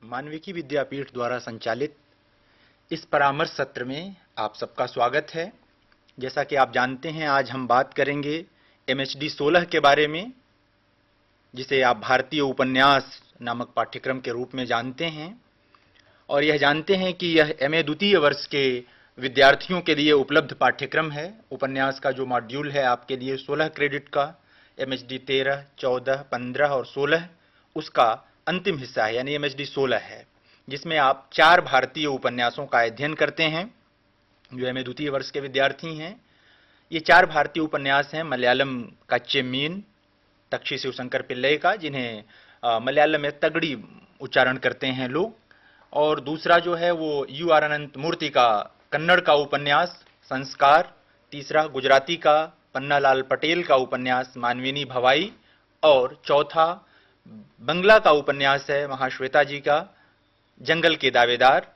मानविकी विद्यापीठ द्वारा संचालित इस परामर्श सत्र में आप सबका स्वागत है। जैसा कि आप जानते हैं, आज हम बात करेंगे MHD 16 के बारे में, जिसे आप भारतीय उपन्यास नामक पाठ्यक्रम के रूप में जानते हैं। और यह जानते हैं कि यह MA द्वितीय वर्ष के विद्यार्थियों के लिए उपलब्ध पाठ्यक्रम है। उपन्यास का जो मॉड्यूल है आपके लिए 16 क्रेडिट का, MHD 13, 14, 15 और 16 उसका अंतिम हिस्सा है, यानी MHD 16 है, जिसमें आप 4 भारतीय उपन्यासों का अध्ययन करते हैं। जो MA द्वितीय वर्ष के विद्यार्थी हैं, ये 4 भारतीय उपन्यास हैं। मलयालम का चेम्मीन, तक्षी शिवशंकर पिल्लई का, जिन्हें मलयालम में तगड़ी उच्चारण करते हैं लोग। और दूसरा जो है वो UR अनंत मूर्ति का कन्नड़ का उपन्यास संस्कार। तीसरा गुजराती का पन्नालाल पटेल का उपन्यास मानविनी भवाई। और चौथा बंगला का उपन्यास है महाश्वेता जी का जंगल के दावेदार,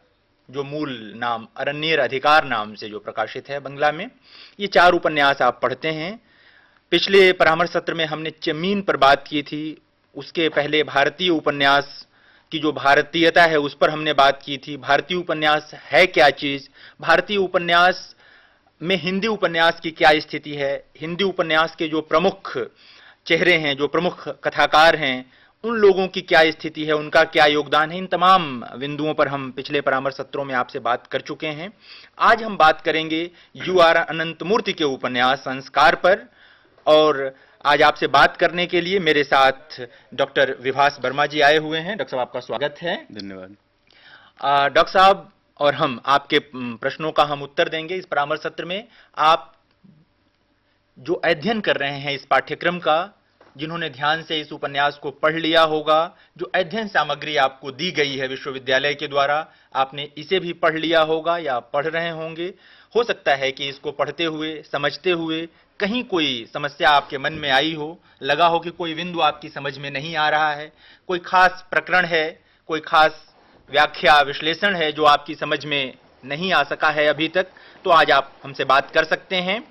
जो मूल नाम अरण्येर अधिकार नाम से जो प्रकाशित है बंगला में। ये 4 उपन्यास आप पढ़ते हैं। पिछले परामर्श सत्र में हमने चेम्मीन पर बात की थी। उसके पहले भारतीय उपन्यास की जो भारतीयता है उस पर हमने बात की थी। भारतीय उपन्यास है क्या चीज, भारतीय उपन्यास में हिंदी उपन्यास की क्या स्थिति है, हिंदी उपन्यास के जो प्रमुख चेहरे हैं, जो प्रमुख कथाकार हैं, उन लोगों की क्या स्थिति है, उनका क्या योगदान है, इन तमाम बिंदुओं पर हम पिछले परामर्श सत्रों में आपसे बात कर चुके हैं। आज हम बात करेंगे UR अनंत मूर्ति के उपन्यास संस्कार पर। और आज आपसे बात करने के लिए मेरे साथ डॉक्टर विभास वर्मा जी आए हुए हैं। डॉक्टर साहब, आपका स्वागत है। धन्यवाद। डॉक्टर साहब और हम आपके प्रश्नों का हम उत्तर देंगे इस परामर्श सत्र में। आप जो अध्ययन कर रहे हैं इस पाठ्यक्रम का, जिन्होंने ध्यान से इस उपन्यास को पढ़ लिया होगा, जो अध्ययन सामग्री आपको दी गई है विश्वविद्यालय के द्वारा, आपने इसे भी पढ़ लिया होगा या पढ़ रहे होंगे। हो सकता है कि इसको पढ़ते हुए, समझते हुए कहीं कोई समस्या आपके मन में आई हो, लगा हो कि कोई बिंदु आपकी समझ में नहीं आ रहा है, कोई खास प्रकरण है, कोई खास व्याख्या विश्लेषण है जो आपकी समझ में नहीं आ सका है अभी तक, तो आज आप हमसे बात कर सकते हैं।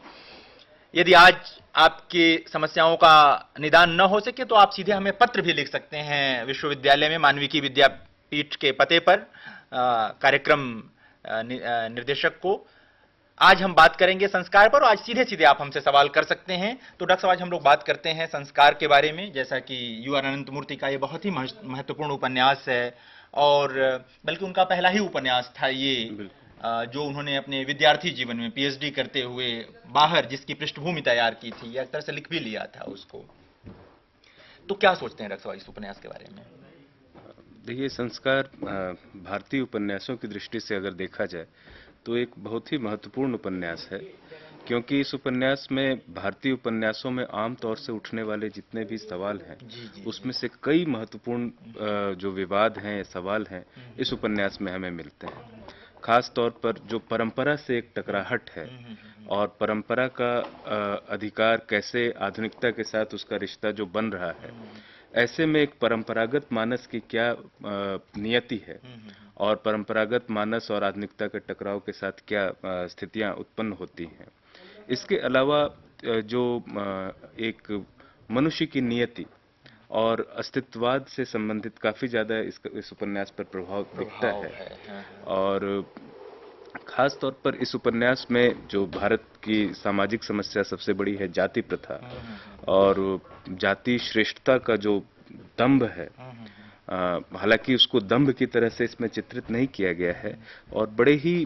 यदि आज आपकी समस्याओं का निदान न हो सके तो आप सीधे हमें पत्र भी लिख सकते हैं विश्वविद्यालय में मानविकी विद्यापीठ के पते पर, कार्यक्रम निर्देशक को। आज हम बात करेंगे संस्कार पर, आज सीधे सीधे आप हमसे सवाल कर सकते हैं। तो डॉक्टर साहब, आज हम लोग बात करते हैं संस्कार के बारे में। जैसा कि UR अनंत मूर्ति का ये बहुत ही महत्वपूर्ण उपन्यास है, और बल्कि उनका पहला ही उपन्यास था ये, जो उन्होंने अपने विद्यार्थी जीवन में PhD करते हुए बाहर जिसकी पृष्ठभूमि तैयार की थी, या एक तरह से लिख भी लिया था उसको। तो क्या सोचते हैं डॉक्टर साहब इस उपन्यास के बारे में? देखिए, संस्कार भारतीय उपन्यासों की दृष्टि से अगर देखा जाए तो एक बहुत ही महत्वपूर्ण उपन्यास है, क्योंकि इस उपन्यास में भारतीय उपन्यासों में आमतौर से उठने वाले जितने भी सवाल हैं, उसमें से कई महत्वपूर्ण जो विवाद हैं, सवाल हैं, इस उपन्यास में हमें मिलते हैं। खास तौर पर जो परंपरा से एक टकराहट है और परंपरा का अधिकार कैसे आधुनिकता के साथ उसका रिश्ता जो बन रहा है, ऐसे में एक परंपरागत मानस की क्या नियति है और परंपरागत मानस और आधुनिकता के टकराव के साथ क्या स्थितियां उत्पन्न होती हैं। इसके अलावा जो एक मनुष्य की नियति और अस्तित्ववाद से संबंधित काफी ज्यादा इस उपन्यास पर प्रभाव दिखता है। और खास तौर पर इस उपन्यास में जो भारत की सामाजिक समस्या सबसे बड़ी है, जाति प्रथा और जाति श्रेष्ठता का जो दंभ है, हालांकि उसको दंभ की तरह से इसमें चित्रित नहीं किया गया है, और बड़े ही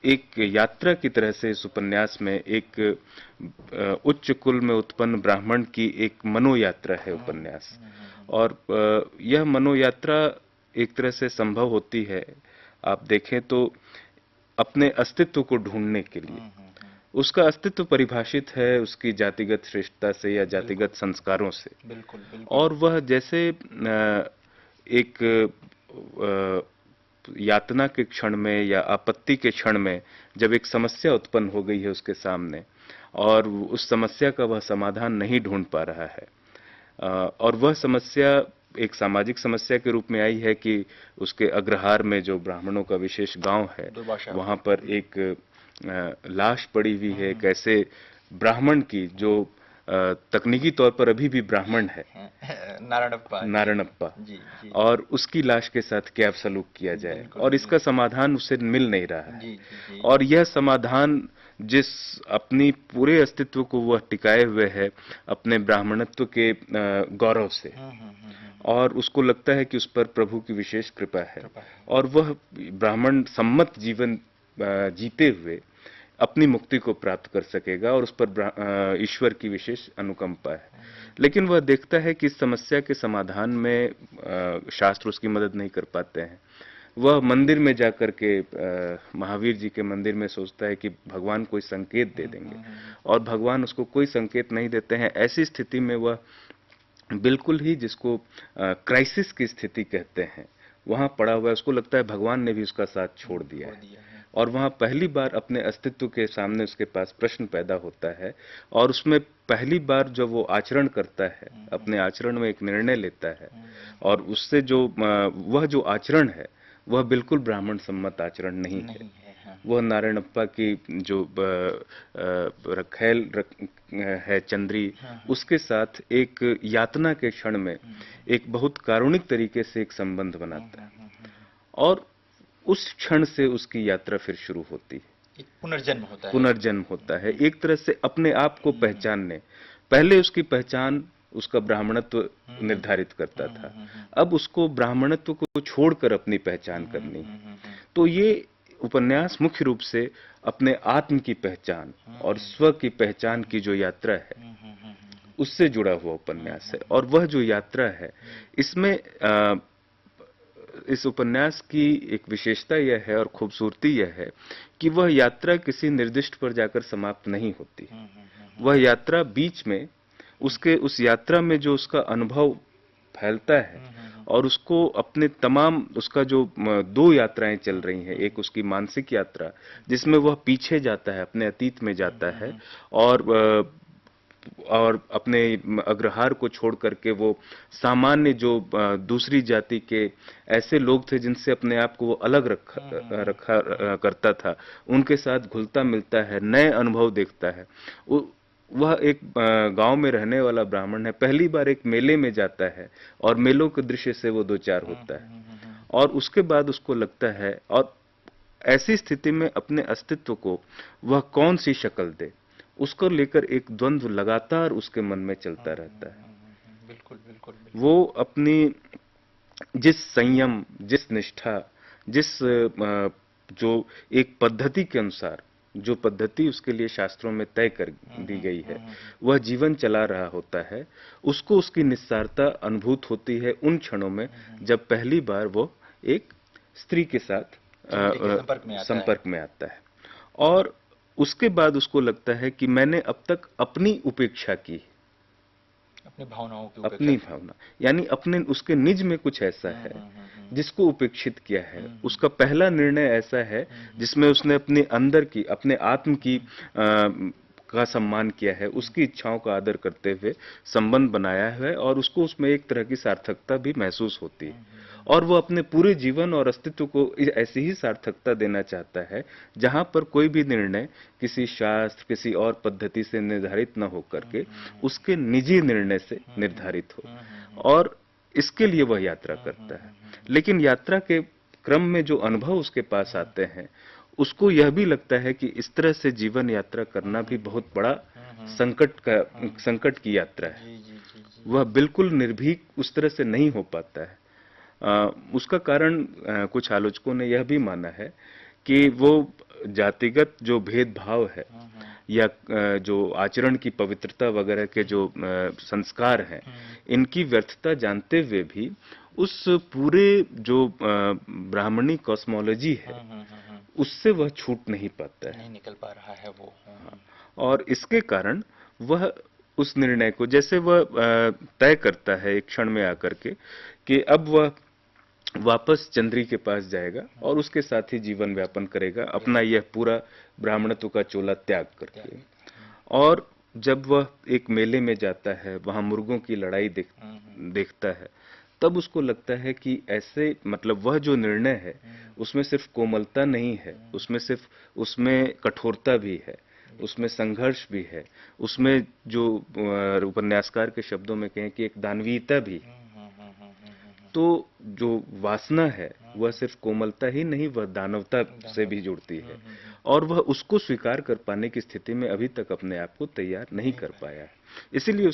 एक यात्रा की तरह से इस उपन्यास में एक उच्च कुल में उत्पन्न ब्राह्मण की एक मनोयात्रा है उपन्यास। और यह मनोयात्रा एक तरह से संभव होती है आप देखें तो अपने अस्तित्व को ढूंढने के लिए उसका अस्तित्व परिभाषित है उसकी जातिगत श्रेष्ठता से या जातिगत संस्कारों से। बिल्कुल बिल्कुल। और वह जैसे एक यातना के क्षण में या आपत्ति के क्षण में जब एक समस्या उत्पन्न हो गई है उसके सामने और उस समस्या का वह समाधान नहीं ढूंढ पा रहा है, और वह समस्या एक सामाजिक समस्या के रूप में आई है कि उसके अग्रहार में जो ब्राह्मणों का विशेष गांव है वहां पर एक लाश पड़ी हुई है। कैसे ब्राह्मण की जो तकनीकी तौर पर अभी भी ब्राह्मण है, नारायणप्पा, जी जी। और उसकी लाश के साथ क्या सलूक किया जाए, और इसका समाधान उसे मिल नहीं रहा है। जी जी। और यह समाधान जिस अपनी पूरे अस्तित्व को वह टिकाए हुए है अपने ब्राह्मणत्व के गौरव से, और उसको लगता है कि उस पर प्रभु की विशेष कृपा है और वह ब्राह्मण सम्मत जीवन जीते हुए अपनी मुक्ति को प्राप्त कर सकेगा और उस पर ईश्वर की विशेष अनुकंपा है। लेकिन वह देखता है कि इस समस्या के समाधान में शास्त्र उसकी मदद नहीं कर पाते हैं। वह मंदिर में जाकर के महावीर जी के मंदिर में सोचता है कि भगवान कोई संकेत दे देंगे, और भगवान उसको कोई संकेत नहीं देते हैं। ऐसी स्थिति में वह बिल्कुल ही जिसको क्राइसिस की स्थिति कहते हैं वहां पड़ा हुआ है। उसको लगता है भगवान ने भी उसका साथ छोड़ दिया है, और वहां पहली बार अपने अस्तित्व के सामने उसके पास प्रश्न पैदा होता है, और उसमें पहली बार जब वो आचरण करता है, अपने आचरण में एक निर्णय लेता है, और उससे जो वह जो आचरण है वह बिल्कुल ब्राह्मण सम्मत आचरण नहीं है। वह नारायणप्पा की जो रखैल है चंद्री, उसके साथ एक यातना के क्षण में एक बहुत कारुणिक तरीके से एक संबंध बनाता है, और उस क्षण से उसकी यात्रा फिर शुरू होती है। एक पुनर्जन्म होता है। पुनर्जन्म होता है, एक तरह से अपने आप को पहचानने। पहले उसकी पहचान उसका ब्राह्मणत्व निर्धारित करता था, अब उसको ब्राह्मणत्व को छोड़कर अपनी पहचान करनी है। तो ये उपन्यास मुख्य रूप से अपने आत्म की पहचान और स्व की पहचान की जो यात्रा है उससे जुड़ा हुआ उपन्यास है। और वह जो यात्रा है इसमें इस उपन्यास की एक विशेषता यह है और खूबसूरती यह है कि वह यात्रा किसी निर्दिष्ट पर जाकर समाप्त नहीं होती। वह यात्रा बीच में उसके उस यात्रा में जो उसका अनुभव फैलता है, और उसको अपने तमाम उसका जो दो यात्राएं चल रही हैं, एक उसकी मानसिक यात्रा जिसमें वह पीछे जाता है, अपने अतीत में जाता है, और अपने अग्रहार को छोड़ करके वो सामान्य जो दूसरी जाति के ऐसे लोग थे जिनसे अपने आप को वो अलग रखा करता था, उनके साथ घुलता मिलता है, नए अनुभव देखता है। वह एक गांव में रहने वाला ब्राह्मण है, पहली बार एक मेले में जाता है और मेलों के दृश्य से वो दो चार होता है, और उसके बाद उसको लगता है, और ऐसी स्थिति में अपने अस्तित्व को वह कौन सी शक्ल दे, उसको लेकर एक द्वंद्व लगातार उसके मन में चलता रहता है। बिल्कुल बिल्कुल। वो अपनी जिस संयम, जिस निष्ठा, जिस जो एक पद्धति के अनुसार जो पद्धति उसके लिए शास्त्रों में तय कर दी गई है वह जीवन चला रहा होता है, उसको उसकी निस्सारता अनुभूत होती है उन क्षणों में जब पहली बार वो एक स्त्री के साथ संपर्क में आता है। और उसके बाद उसको लगता है कि मैंने अब तक अपनी उपेक्षा की, अपनी भावनाओं की उपेक्षा, अपनी भावना यानी अपने उसके निज में कुछ ऐसा है जिसको उपेक्षित किया है। उसका पहला निर्णय ऐसा है जिसमें उसने अपने अंदर की, अपने आत्म की का सम्मान किया है, उसकी इच्छाओं का आदर करते हुए संबंध बनाया है, और उसको उसमें एक तरह की सार्थकता भी महसूस होती है। और वो अपने पूरे जीवन और अस्तित्व को ऐसी ही सार्थकता देना चाहता है जहां पर कोई भी निर्णय किसी शास्त्र, किसी और पद्धति से निर्धारित न हो करके उसके निजी निर्णय से निर्धारित हो, और इसके लिए वह यात्रा करता है। लेकिन यात्रा के क्रम में जो अनुभव उसके पास आते हैं उसको यह भी लगता है कि इस तरह से जीवन यात्रा करना भी बहुत बड़ा संकट की यात्रा है। वह बिल्कुल निर्भीक उस तरह से नहीं हो पाता है। उसका कारण कुछ आलोचकों ने यह भी माना है कि वो जातिगत जो भेदभाव है या जो आचरण की पवित्रता वगैरह के जो संस्कार हैं, इनकी व्यर्थता जानते हुए भी उस पूरे जो ब्राह्मणी कॉस्मोलॉजी है उससे वह छूट नहीं पाता है, नहीं निकल पा रहा है वो। और इसके कारण वह उस निर्णय को जैसे वह तय करता है एक क्षण में आकर के कि अब वह वापस चंद्री के पास जाएगा और उसके साथ ही जीवन व्यापन करेगा, अपना यह पूरा ब्राह्मणत्व का चोला त्याग करके। और जब वह एक मेले में जाता है, वहां मुर्गों की लड़ाई देखता है, तब उसको लगता है कि ऐसे मतलब वह जो निर्णय है उसमें सिर्फ कोमलता नहीं है, उसमें कठोरता भी है, उसमें संघर्ष भी है, उसमें जो उपन्यासकार के शब्दों में कहें कि एक दानवीयता भी। तो जो वासना है वह सिर्फ कोमलता ही नहीं, वह दानवता से भी जुड़ती है, और वह उसको स्वीकार कर पाने की स्थिति में अभी तक अपने आप को तैयार नहीं कर पाया है। इसीलिए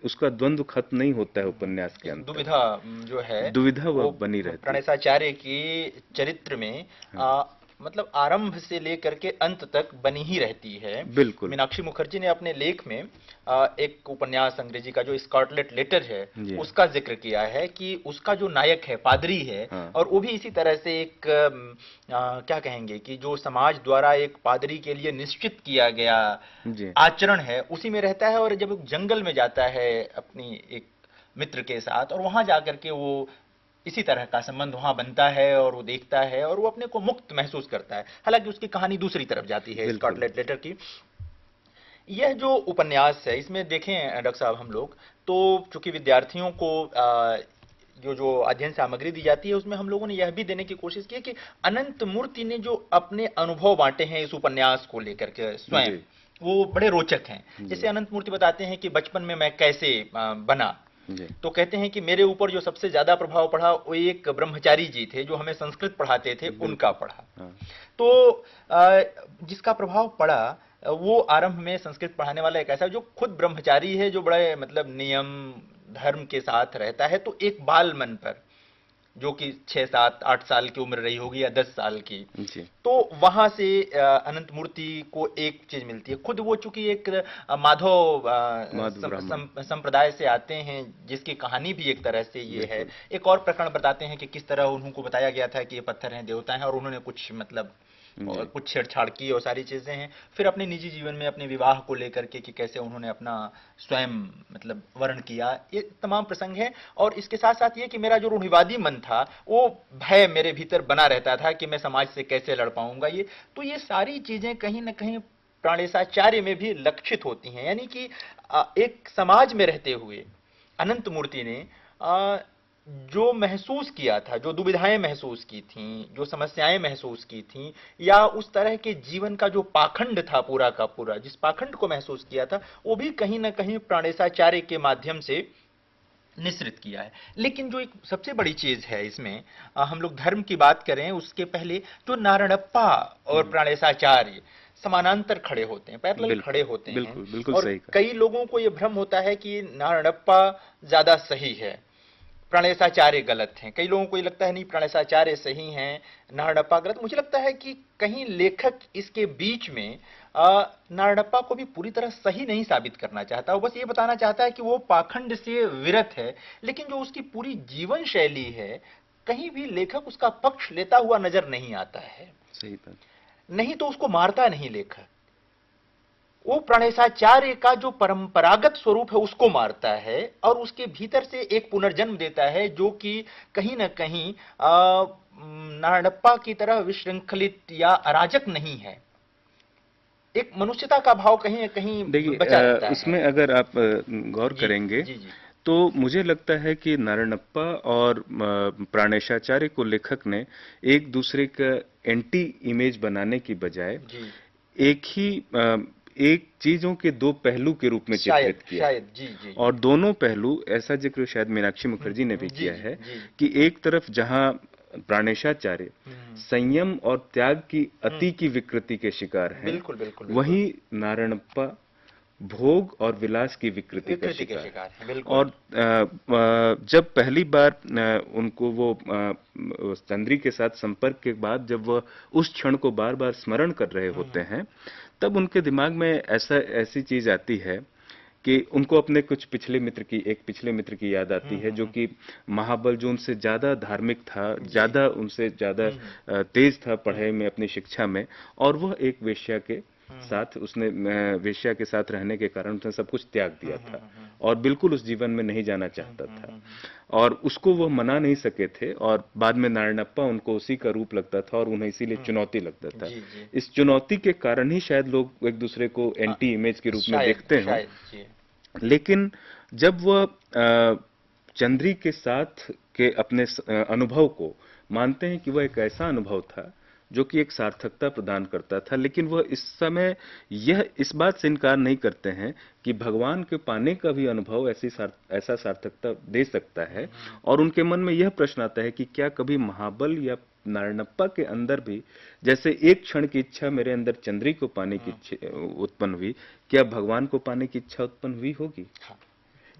उसका द्वंद्व खत्म नहीं होता है उपन्यास के अंत तक। दुविधा जो है दुविधा वह वो बनी रहती है। प्रणेशाचार्य की चरित्र में मतलब आरंभ से लेकर के अंत तक बनी ही रहती है। बिल्कुल। मीनाक्षी मुखर्जी ने अपने लेख में एक उपन्यास अंग्रेजी का जो स्कॉटलैंड लेटर है उसका जिक्र किया है कि उसका जो नायक है पादरी है, और वो भी इसी तरह से एक क्या कहेंगे कि जो समाज द्वारा एक पादरी के लिए निश्चित किया गया आचरण है उसी में रहता है, और जब जंगल में जाता है अपनी एक मित्र के साथ और वहां जाकर के वो इसी तरह का संबंध वहां बनता है और वो देखता है और वो अपने को मुक्त महसूस करता है। हालांकि उसकी कहानी दूसरी तरफ जाती है स्कॉटलैंड लेटर की। यह जो उपन्यास है इसमें देखें डॉक्टर साहब हम लोग तो चूंकि विद्यार्थियों को जो अध्ययन सामग्री दी जाती है उसमें हम लोगों ने यह भी देने की कोशिश की है कि अनंत मूर्ति ने जो अपने अनुभव बांटे हैं इस उपन्यास को लेकर के स्वयं वो बड़े रोचक हैं। जैसे अनंत मूर्ति बताते हैं कि बचपन में मैं कैसे बना, तो कहते हैं कि मेरे ऊपर जो सबसे ज्यादा प्रभाव पड़ा वो एक ब्रह्मचारी जी थे जो हमें संस्कृत पढ़ाते थे, उनका पढ़ा। तो जिसका प्रभाव पड़ा वो आरंभ में संस्कृत पढ़ाने वाला एक ऐसा जो खुद ब्रह्मचारी है, जो बड़े मतलब नियम धर्म के साथ रहता है, तो एक बाल मन पर जो कि 6, 7, 8 साल की उम्र रही होगी या 10 साल की, तो वहां से अनंत मूर्ति को एक चीज मिलती है। खुद वो चूंकि एक माधव संप्रदाय से आते हैं जिसकी कहानी भी एक तरह से ये है। एक और प्रकरण बताते हैं कि किस तरह उनको बताया गया था कि ये पत्थर हैं, देवता हैं, और उन्होंने कुछ मतलब और कुछ छेड़छाड़ की और सारी चीजें हैं। फिर अपने निजी जीवन में अपने विवाह को लेकर के कि कैसे उन्होंने अपना स्वयं मतलब वर्ण किया, ये तमाम प्रसंग है। और इसके साथ साथ ये कि मेरा जो रूढ़िवादी मन था वो भय मेरे भीतर बना रहता था कि मैं समाज से कैसे लड़ पाऊंगा। ये सारी चीजें कहीं ना कहीं प्राणेशाचार्य में भी लक्षित होती हैं। यानी कि एक समाज में रहते हुए अनंत मूर्ति ने जो महसूस किया था, जो दुविधाएं महसूस की थीं, जो समस्याएं महसूस की थीं, या उस तरह के जीवन का जो पाखंड था पूरा का पूरा, जिस पाखंड को महसूस किया था, वो भी कहीं ना कहीं प्राणेशाचार्य के माध्यम से निश्रित किया है। लेकिन जो एक सबसे बड़ी चीज है इसमें, हम लोग धर्म की बात करें उसके पहले जो नारायणप्पा और प्राणेशाचार्य समानांतर खड़े होते हैं, पैरेलल खड़े होते हैं। बिल्कुल और सही। कई लोगों को यह भ्रम होता है कि नारायणप्पा ज्यादा सही है, प्राणेशाचार्य गलत हैं। कई लोगों को ये लगता है नहीं प्राणेशाचार्य सही हैं, नारायणप्पा गलत। मुझे लगता है कि कहीं लेखक इसके बीच में नारायणप्पा को भी पूरी तरह सही नहीं साबित करना चाहता। वो बस ये बताना चाहता है कि वो पाखंड से विरत है, लेकिन जो उसकी पूरी जीवन शैली है कहीं भी लेखक उसका पक्ष लेता हुआ नजर नहीं आता है। सही बात। नहीं तो उसको मारता नहीं लेखक, वो प्राणेशाचार्य का जो परंपरागत स्वरूप है उसको मारता है और उसके भीतर से एक पुनर्जन्म देता है जो कि कहीं ना कहीं नारायणप्पा की तरह विशृंखलित या अराजक नहीं है। एक मनुष्यता का भाव कहीं ना कहीं बचा रहता है। उसमें अगर आप गौर करेंगे तो मुझे लगता है कि नारायणप्पा और प्राणेशाचार्य को लेखक ने एक दूसरे का एंटी इमेज बनाने की बजाय एक चीजों के दो पहलू के रूप में चित्रित किया। शायद और दोनों पहलू, ऐसा जिक्र शायद मीनाक्षी मुखर्जी ने भी किया है कि एक तरफ जहां प्राणेशाचार्य संयम और त्याग की अति की विकृति के शिकार हैं, वहीं नारायणप्पा भोग और विलास की विकृति का शिकार है। और जब पहली बार उनको वो चंद्री के साथ संपर्क के बाद जब वह उस क्षण को बार बार स्मरण कर रहे होते हैं, तब उनके दिमाग में ऐसी चीज आती है कि उनको अपने कुछ पिछले मित्र की याद आती है, जो कि महाबल, जो उनसे ज्यादा धार्मिक था, उनसे ज्यादा तेज था पढ़ाई में, अपनी शिक्षा में, और वह एक वेश्या के साथ, उसने वेश्या के साथ रहने के कारण उसने सब कुछ त्याग दिया था और बिल्कुल उस जीवन में नहीं जाना चाहता था, और उसको वो मना नहीं सके थे, और बाद में नारायणप्पा उनको उसी का रूप लगता था और उन्हें इसीलिए चुनौती लगता था। इस चुनौती के कारण ही शायद लोग एक दूसरे को एंटी इमेज के रूप में देखते हैं। लेकिन जब वह चंद्री के साथ के अपने अनुभव को मानते हैं कि वह एक ऐसा अनुभव था जो कि एक सार्थकता प्रदान करता था, लेकिन वह इस समय इस बात से इनकार नहीं करते हैं कि भगवान के पाने का भी अनुभव ऐसा सार्थकता दे सकता है, और उनके मन में यह प्रश्न आता है कि क्या कभी महाबल या नारायणप्पा के अंदर भी जैसे एक क्षण की इच्छा मेरे अंदर चंद्री को पाने की उत्पन्न हुई, क्या भगवान को पाने की इच्छा उत्पन्न हुई होगी?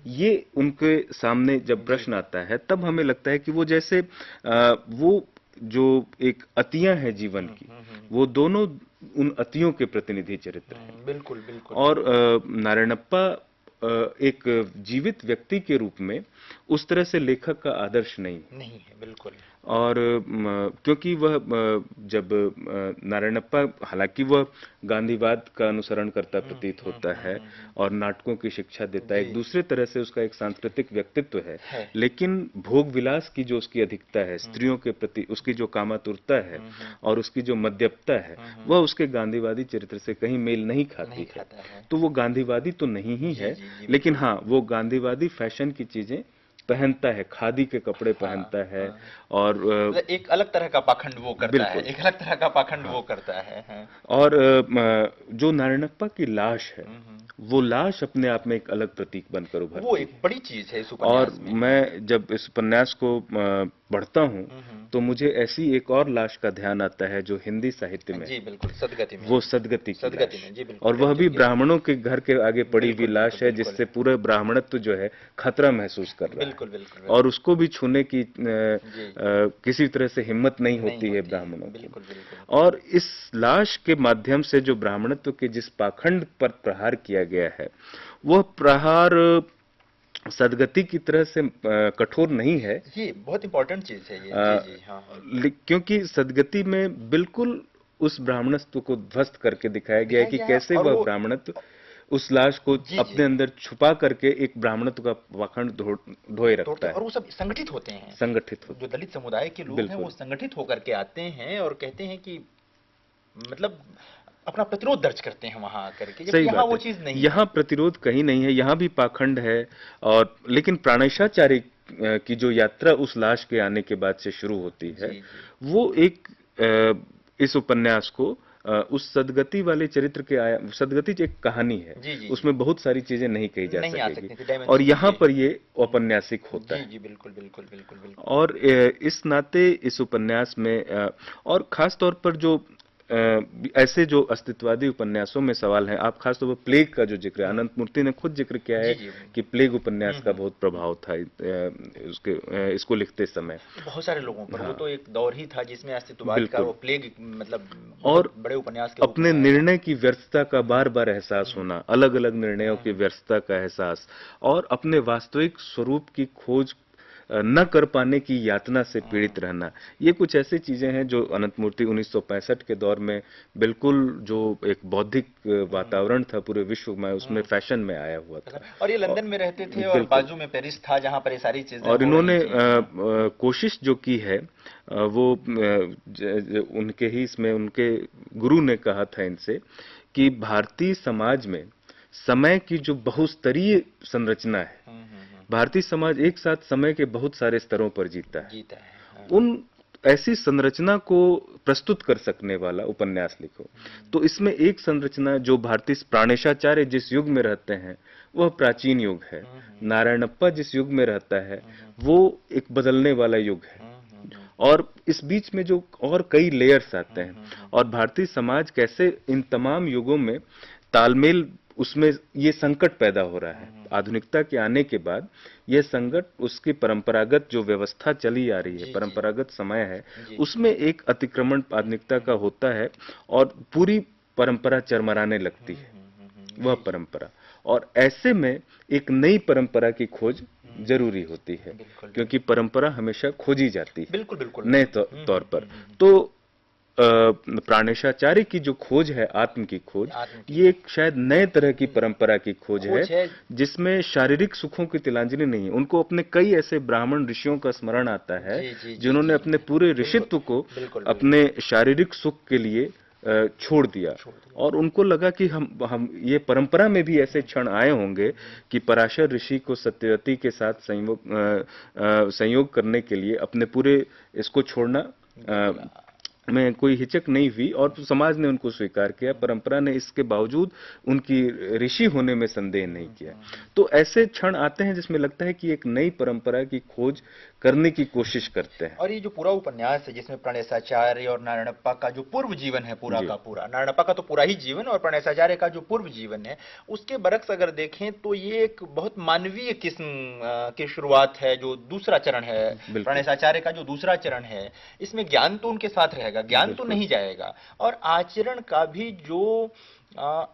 ये उनके सामने जब प्रश्न आता है, तब हमें लगता है कि वो जैसे वो जो एक अतियां हैं जीवन की, वो दोनों उन अतियों के प्रतिनिधि चरित्र हैं। बिल्कुल बिल्कुल। और नारायणप्पा एक जीवित व्यक्ति के रूप में उस तरह से लेखक का आदर्श नहीं है, बिल्कुल। और क्योंकि वह जब नारायणप्पा, हालांकि वह गांधीवाद का अनुसरण करता प्रतीत होता है और नाटकों की शिक्षा देता है, एक दूसरे तरह से उसका एक सांस्कृतिक व्यक्तित्व है, लेकिन भोग विलास की जो उसकी अधिकता है, स्त्रियों के प्रति उसकी जो कामातुरता है और उसकी जो मद्यपता है, वह उसके गांधीवादी चरित्र से कहीं मेल नहीं खाती है। तो वो गांधीवादी तो नहीं ही है, लेकिन हाँ, वो गांधीवादी फैशन की चीजें पहनता है, खादी के कपड़े पहनता है, और एक अलग तरह का पाखंड वो करता है, एक अलग तरह का पाखंड वो करता है। और जो नारायणप्पा की लाश है, वो लाश अपने आप में एक अलग प्रतीक बनकर उभरती है। वो एक बड़ी चीज है इस उपन्यास में। और मैं जब इस उपन्यास को पढ़ता हूँ तो मुझे ऐसी एक और लाश का ध्यान आता है जो हिंदी साहित्य में, जी बिल्कुल, सदगति में, वो सदगति की लाश, जी बिल्कुल, और वह भी ब्राह्मणों के घर के आगे पड़ी हुई लाश है, जिससे पूरे ब्राह्मणत्व जो है खतरा महसूस कर रहा है, बिल्कुल, और उसको भी छूने की किसी तरह से हिम्मत नहीं होती है ब्राह्मणों की। और इस लाश के माध्यम से जो ब्राह्मणत्व के जिस पाखंड पर प्रहार किया गया है, वह प्रहार सदगति की तरह से कठोर नहीं है। ये बहुत इंपॉर्टेंट चीज है ये। जी हाँ। क्योंकि सदगति में बिल्कुल उस ब्राह्मणत्व को ध्वस्त करके दिखाया गया है कि कैसे वह ब्राह्मणत्व उस लाश को अपने अंदर छुपा करके एक ब्राह्मणत्व का पाखंड ढोए रखता है। और वो सब संगठित होते हैं, जो दलित समुदाय के लोग हैं, वो संगठित होकर के आते हैं और कहते हैं कि मतलब अपना प्रतिरोध दर्ज करते हैं वहां आकर के। सही यहाँ वो चीज नहीं, यहाँ प्रतिरोध कहीं नहीं है, यहाँ भी पाखंड है। और लेकिन प्राणेशाचार्य की जो यात्रा उस लाश के आने के बाद से शुरू होती है, वो एक इस उपन्यास को उस सदगति वाले चरित्र के सदगति एक कहानी है, उसमें बहुत सारी चीजें नहीं कही जा सकेगी, और यहाँ पर ये औपन्यासिक होता है। जी बिल्कुल बिल्कुल बिल्कुल बिल्कुल। और इस नाते इस उपन्यास में और खास तौर पर जो ऐसे जो अस्तित्ववादी उपन्यासों में सवाल हैं, आप खास तौर पर प्लेग का जो जिक्र है, अनंत मूर्ति ने खुद जिक्र किया है कि प्लेग उपन्यास का बहुत प्रभाव था इसको लिखते समय बहुत सारे लोगों पर। वो तो एक दौर ही था जिसमें अस्तित्ववाद का वो प्लेग मतलब और बड़े उपन्यास के अपने निर्णय की व्यर्थता का बार बार एहसास होना, अलग अलग निर्णयों की व्यर्थता का एहसास, और अपने वास्तविक स्वरूप की खोज न कर पाने की यातना से पीड़ित रहना, ये कुछ ऐसी चीजें हैं जो अनंत मूर्ति 1965 के दौर में बिल्कुल जो एक बौद्धिक वातावरण था पूरे विश्व में, उसमें फैशन में आया हुआ था। और ये लंदन में रहते थे और बाजू में पेरिस था जहां पर ये सारी चीजें, और इन्होंने कोशिश जो की है वो उनके ही इसमें उनके गुरु ने कहा था इनसे कि भारतीय समाज में समय की जो बहुस्तरीय संरचना है, भारतीय समाज एक साथ समय के बहुत सारे स्तरों पर जीता है। उन ऐसी संरचना को प्रस्तुत कर सकने वाला उपन्यास लिखो। तो इसमें एक संरचना जो भारतीय प्राणेशाचार्य जिस युग में रहते हैं वह प्राचीन युग है, नारायणप्पा जिस युग में रहता है वो एक बदलने वाला युग है, और इस बीच में जो और कई लेयर्स आते हैं, और भारतीय समाज कैसे इन तमाम युगों में तालमेल, उसमें ये संकट पैदा हो रहा है। आधुनिकता के आने के बाद यह संकट उसकी परंपरागत जो व्यवस्था चली आ रही है, परंपरागत समय है, उसमें एक अतिक्रमण आधुनिकता का होता है और पूरी परंपरा चरमराने लगती है, वह परंपरा। और ऐसे में एक नई परंपरा की खोज जरूरी होती है, बिल्कुल क्योंकि परंपरा हमेशा खोजी जाती है बिल्कुल बिल्कुल नए तौर पर। तो प्राणेशाचार्य की जो खोज है, आत्म की खोज, आत्म की ये एक शायद नए तरह की परंपरा की खोज है, खोज है। जिसमें शारीरिक सुखों की तिलांजलि नहीं है। उनको अपने कई ऐसे ब्राह्मण ऋषियों का स्मरण आता है जी जी जी जिन्होंने जी अपने पूरे बिल्कुल ऋषित्व को बिल्कुल बिल्कुल अपने शारीरिक सुख के लिए छोड़ दिया। छोड़ दिया। और उनको लगा कि हम ये परंपरा में भी ऐसे क्षण आए होंगे कि पराशर ऋषि को सत्यवती के साथ संयोग करने के लिए अपने पूरे इसको छोड़ना बिल्कुल में कोई हिचक नहीं हुई, और समाज ने उनको स्वीकार किया। परंपरा ने इसके बावजूद उनकी ऋषि होने में संदेह नहीं किया। तो ऐसे क्षण आते हैं जिसमें लगता है कि एक नई परंपरा की खोज करने की कोशिश करते हैं। और ये जो पूरा उपन्यास है जिसमें प्रणेशाचार्य और नारायणप्पा का जो पूर्व जीवन है पूरा जी का पूरा, नारायणप्पा का तो पूरा ही जीवन और प्रणेशाचार्य का जो पूर्व जीवन है उसके बरक्स अगर देखें तो ये एक बहुत मानवीय किस्म की शुरुआत है। जो दूसरा चरण है बिल्कुल प्रणेशाचार्य का, जो दूसरा चरण है, इसमें ज्ञान तो उनके साथ रहेगा, ज्ञान तो बिल्कुल नहीं जाएगा, और आचरण का भी जो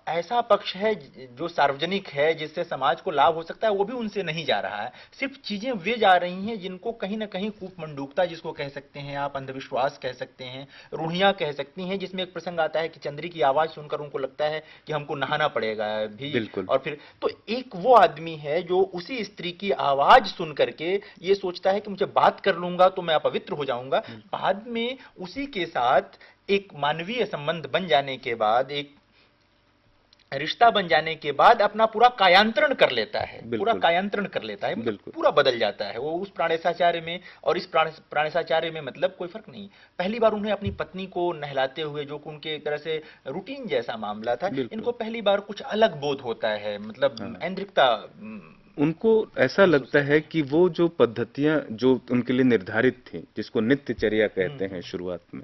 ऐसा पक्ष है जो सार्वजनिक है जिससे समाज को लाभ हो सकता है, वो भी उनसे नहीं जा रहा है। सिर्फ चीजें वे जा रही हैं जिनको कहीं ना कहीं कूपमंडूकता जिसको कह सकते हैं आप, अंधविश्वास कह सकते हैं, रूढ़ियां कह सकती हैं। जिसमें एक प्रसंग आता है कि चंद्री की आवाज सुनकर उनको लगता है कि हमको नहाना पड़ेगा भी, बिल्कुल और फिर तो एक वो आदमी है जो उसी स्त्री की आवाज सुन करके ये सोचता है कि मुझे बात कर लूंगा तो मैं अपवित्र हो जाऊंगा। बाद में उसी के साथ एक मानवीय संबंध बन जाने के बाद, एक रिश्ता बन जाने के बाद अपना पूरा कायांतरण कर लेता है, पूरा बिल्कुल कायांतरण कर लेता है, मतलब बिल्कुल पूरा बदल जाता है वो उस प्राणेशाचार्य में और इस प्राणेशाचार्य में, मतलब कोई फर्क नहीं। पहली बार उन्हें अपनी पत्नी को नहलाते हुए, जो कि उनके एक तरह से रूटीन जैसा मामला था, बिल्कुल इनको पहली बार कुछ अलग बोध होता है, मतलब हाँ, ऐन्द्रिकता उनको ऐसा महसूस लगता करते है हैं। कि वो जो पद्धतियां जो उनके लिए निर्धारित थी, जिसको नित्यचर्या कहते हैं हम्म शुरुआत में,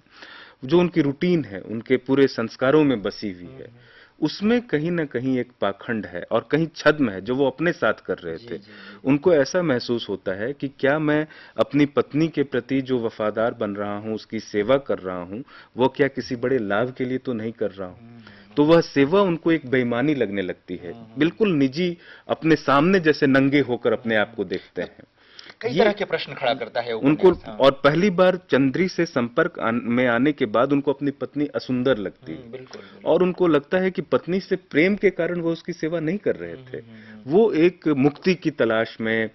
जो उनकी रूटीन है, उनके पूरे संस्कारों में बसी हुई है, उसमें कहीं ना कहीं एक पाखंड है और कहीं छद्म है जो वो अपने साथ कर रहे जी थे। जी जी उनको ऐसा महसूस होता है कि क्या मैं अपनी पत्नी के प्रति जो वफादार बन रहा हूं, उसकी सेवा कर रहा हूं, वो क्या किसी बड़े लाभ के लिए तो नहीं कर रहा हूं। तो वह सेवा उनको एक बेईमानी लगने लगती है, बिल्कुल निजी, अपने सामने जैसे नंगे होकर अपने आप को देखते तो हैं। कई तरह ये के प्रश्न खड़ा करता है उनको, उपन्यास। हाँ और पहली बार चंद्री से संपर्क में आने के बाद उनको अपनी पत्नी असुंदर लगती है, बिल्कुल और बिल्कुल उनको लगता है कि पत्नी से प्रेम के कारण वो उसकी सेवा नहीं कर रहे थे। वो एक मुक्ति की तलाश में,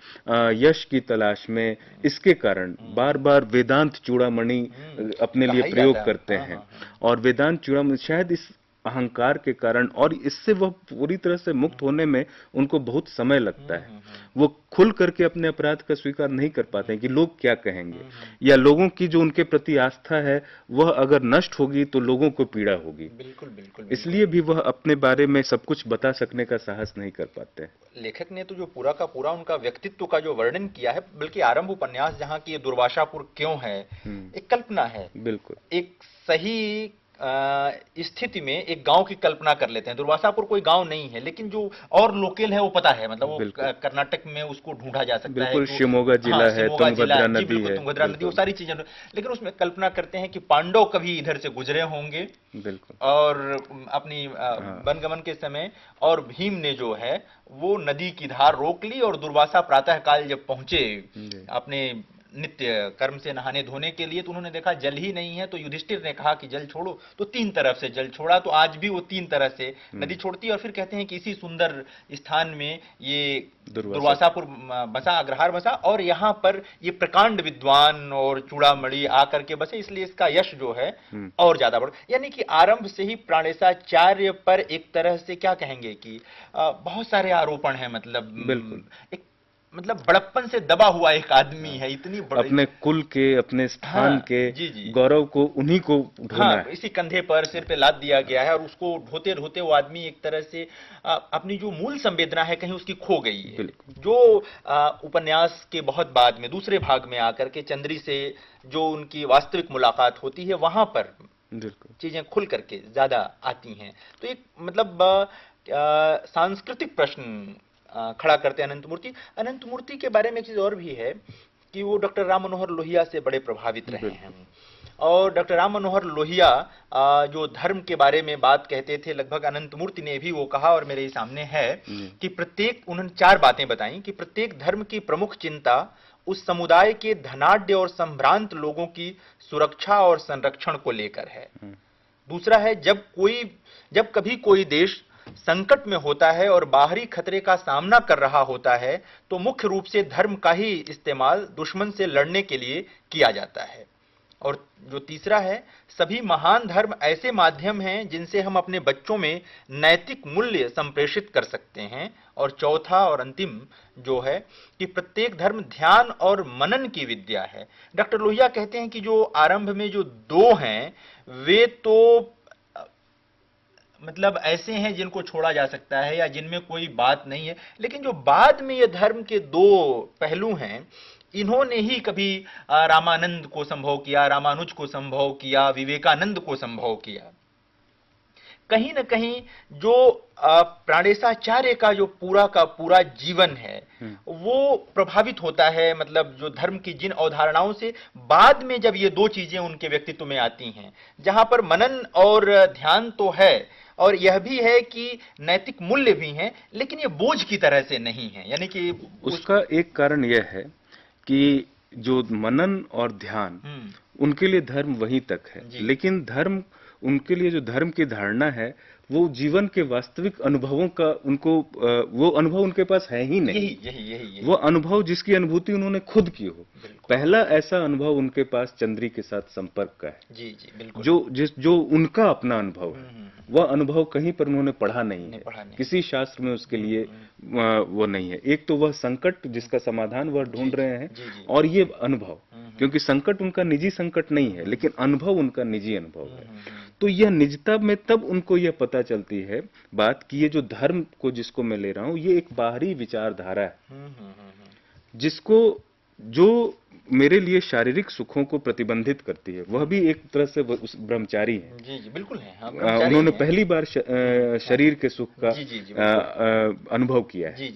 यश की तलाश में, इसके कारण बार बार वेदांत चूड़ामणि अपने लिए कहा ही प्रयोग जाता है। करते हाँ हैं। हाँ हाँ और वेदांत चूड़ामणि शायद इस अहंकार के कारण, और इससे वह पूरी तरह से मुक्त होने में उनको बहुत समय लगता है। वो खुल करके अपने अपराध का स्वीकार नहीं कर पाते हैं कि लोग क्या कहेंगे, या लोगों की जो उनके प्रति आस्था है वह अगर नष्ट होगी तो लोगों को पीड़ा होगी। बिल्कुल बिल्कुल बिल्कुल। इसलिए भी वह अपने बारे में सब कुछ बता सकने का साहस नहीं कर पाते हैं। लेखक ने तो जो पूरा का पूरा उनका व्यक्तित्व का जो वर्णन किया है, बल्कि आरंभ उपन्यास जहाँ की ये दुर्वासापुर क्यों है, एक कल्पना है, बिल्कुल एक सही स्थिति में एक गांव की कल्पना कर लेते हैं। दुर्वासापुर कोई गांव नहीं है, लेकिन जो और लोकल है वो पता है, मतलब वो बिल्कुल कर्नाटक में उसको ढूंढा जा सकता है बिल्कुल, कि वो, शिमोगा हाँ जिला है, शिमोगा जिला, तुंगभद्रा जी नदी बिल्कुल है। तुंगभद्रा नदी, वो बिल्कुल सारी चीजें, लेकिन उसमें कल्पना करते हैं कि पांडव कभी इधर से गुजरे होंगे बिल्कुल और अपनी हाँ वनगमन के समय, और भीम ने जो है वो नदी की धार रोक ली, और दुर्वासा प्रातः काल जब पहुंचे जी अपने नित्य कर्म से नहाने धोने के लिए, तो उन्होंने देखा जल ही नहीं है, तो युधिष्ठिर ने कहा कि जल छोड़ो, तो तीन तरफ से जल छोड़ा। तो आज भी वो तीन तरह से नदी छोड़ती है, और फिर कहते हैं कि इसी सुंदर स्थान में ये दुर्वासा दुर्वासापुर बसा, अग्रहार बसा, और यहाँ पर ये प्रकांड विद्वान और चूड़ामणि आकर के बसे, इसलिए इसका यश जो है और ज्यादा बढ़, यानी कि आरंभ से ही प्राणेशाचार्य पर एक तरह से क्या कहेंगे कि बहुत सारे आरोपण हैं, मतलब बिल्कुल एक, मतलब बड़प्पन से दबा हुआ एक आदमी हाँ, है, इतनी अपने कुल के, अपने स्थान हाँ के जी जी, गौरव को उन्हीं को ढोना हाँ है। इसी कंधे पर सिर पे लाद दिया गया है, और उसको ढोते ढोते वो आदमी एक तरह से अपनी जो मूल संवेदना है कहीं उसकी खो गई है। बिल्कुल जो उपन्यास के बहुत बाद में दूसरे भाग में आकर के चंद्री से जो उनकी वास्तविक मुलाकात होती है, वहां पर बिल्कुल चीजें खुल करके ज्यादा आती हैं। तो एक मतलब सांस्कृतिक प्रश्न खड़ा करते हैं अनंत मूर्ति। अनंत मूर्ति के बारे में एक चीज और भी है कि वो डॉक्टर राम मनोहर लोहिया से बड़े प्रभावित रहे हैं, बिल्कुल और डॉक्टर राम मनोहर लोहिया जो धर्म के बारे में बात कहते थे, लगभग अनंत मूर्ति ने भी वो कहा और मेरे सामने है कि प्रत्येक, उन्होंने 4 बातें बताई कि प्रत्येक धर्म की प्रमुख चिंता उस समुदाय के धनाढ्य और संभ्रांत लोगों की सुरक्षा और संरक्षण को लेकर है। दूसरा है, जब कभी कोई देश संकट में होता है और बाहरी खतरे का सामना कर रहा होता है तो मुख्य रूप से धर्म का ही इस्तेमाल दुश्मन से लड़ने के लिए किया जाता है। और जो तीसरा है, सभी महान धर्म ऐसे माध्यम हैं जिनसे हम अपने बच्चों में नैतिक मूल्य संप्रेषित कर सकते हैं। और चौथा और अंतिम जो है कि प्रत्येक धर्म ध्यान और मनन की विद्या है। डॉक्टर लोहिया कहते हैं कि जो आरंभ में जो 2 हैं वे तो मतलब ऐसे हैं जिनको छोड़ा जा सकता है या जिनमें कोई बात नहीं है, लेकिन जो बाद में ये धर्म के 2 पहलू हैं, इन्होंने ही कभी रामानंद को संभव किया, रामानुज को संभव किया, विवेकानंद को संभव किया। कहीं न कहीं जो प्राणेशाचार्य का जो पूरा का पूरा जीवन है वो प्रभावित होता है, मतलब जो धर्म की जिन अवधारणाओं से बाद में जब ये 2 चीजें उनके व्यक्तित्व में आती हैं, जहां पर मनन और ध्यान तो है और यह भी है कि नैतिक मूल्य भी हैं, लेकिन ये बोझ की तरह से नहीं है। यानी कि उसका एक कारण यह है कि जो मनन और ध्यान उनके लिए धर्म वहीं तक है, लेकिन धर्म उनके लिए जो धर्म की धारणा है वो जीवन के वास्तविक अनुभवों का वो अनुभव उनके पास है ही नहीं। यही वो अनुभव जिसकी अनुभूति उन्होंने खुद की हो। पहला ऐसा अनुभव उनके पास चंद्री के साथ संपर्क का है। जी बिल्कुल। जो उनका अपना अनुभव है, वह अनुभव कहीं पर उन्होंने पढ़ा नहीं है, किसी शास्त्र में उसके लिए वो नहीं है। एक तो वह संकट जिसका समाधान वह ढूंढ रहे हैं, और ये अनुभव, क्योंकि संकट उनका निजी संकट नहीं है लेकिन अनुभव उनका निजी अनुभव है। तो यह निजता में तब उनको यह पता चलती है बात कि ये जो धर्म को जिसको मैं ले रहा हूं ये एक बाहरी विचारधारा है, जिसको जो मेरे लिए शारीरिक सुखों को प्रतिबंधित करती है। वह भी एक तरह से ब्रह्मचारी है। जी बिल्कुल है। उन्होंने पहली बार शरीर के सुख का अनुभव किया है।